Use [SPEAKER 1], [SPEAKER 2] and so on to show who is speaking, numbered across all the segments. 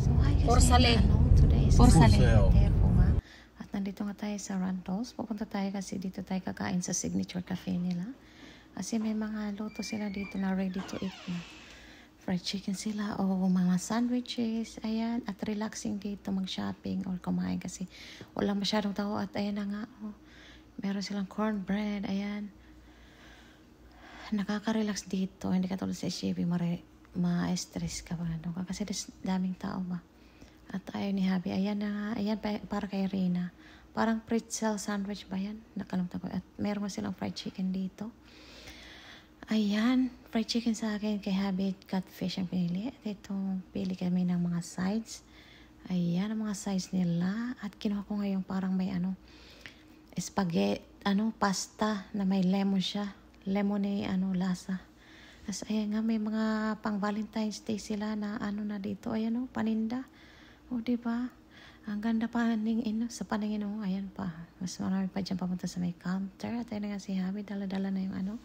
[SPEAKER 1] So, hi kasi
[SPEAKER 2] Porcelain.
[SPEAKER 1] today is
[SPEAKER 2] Porcelain.
[SPEAKER 1] Tefo nga. At nandito nga tayo sa Randall's. Pupunta tayo kasi dito tayo kakain sa signature cafe nila. Kasi may mga luto sila dito na ready to eat na. Fried chicken sila o mga sandwiches. Ayan. At relaxing dito mag-shopping or kumain kasi walang masyadong tao. At ayan na nga. Oh, meron silang cornbread. Ayan. Nakaka-relax dito. Hindi ka tulad sa SUV. Ma-stress ka pa. Kasi daming tao ba. At ayaw ni Habi. Ayan na nga. Ayan para kay Rina. Parang pretzel sandwich ba yan? Nakalimutan ko. At meron silang fried chicken dito. Ayan. Fried chicken sa akin. Kay Habi, catfish ang pinili. At ito, pili kami ng mga sides. Ayan ang mga sides nila. At kinuha ko ngayon parang may spaghetti, pasta na may lemon siya. Lemon lasa. As ayan nga, may mga pang Valentine's Day sila na na dito. Ayan paninda. O, diba? Ang ganda pa sa paningin ayan pa. Mas marami pa dyan papunta sa may counter. At ayan nga si Habi, dala-dala na yung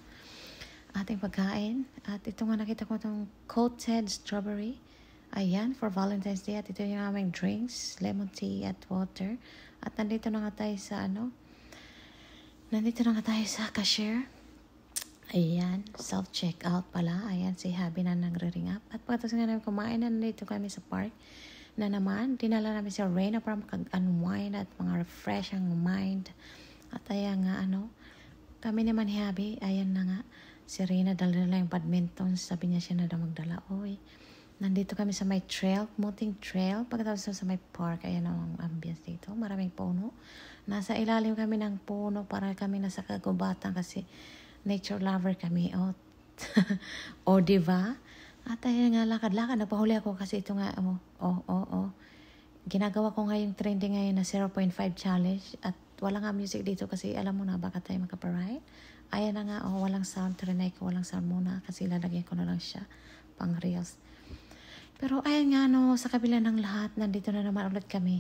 [SPEAKER 1] ating pagkain. At ito nga nakita ko itong coated strawberry. Ayan, for Valentine's Day. At ito yung aming drinks, lemon tea at water. At nandito na nga tayo sa cashier. Ayan, self-checkout pala. Ayan, si Habi na nagre-ring up. At pagkatapos nga namin kumain, nandito kami sa park na naman. Dinala namin si Reyna para makag-unwind at mga refresh ang mind. At ayan nga, kami naman ni Habi, ayan na nga. Si Reyna dala yung badminton. Sabi niya siya na daw magdala. Oy, nandito kami sa may trail, Muting Trail. Pagkatapos sa may park, ayan ang ambience dito. Maraming puno. Nasa ilalim kami ng puno para kami nasa kagubatan kasi nature lover kami. O, diba? At ayun nga, lakad-lakad. Napahuli ako kasi ito nga, ginagawa ko nga yung trending ngayon na 0.5 challenge. At wala nga music dito kasi alam mo na baka tayo makaparide. Ayan na nga, walang sound. Trinay ko, walang sound muna kasi lalagyan ko na lang siya pang reels. Pero ayan nga, sa kabila ng lahat, nandito na naman ulit kami.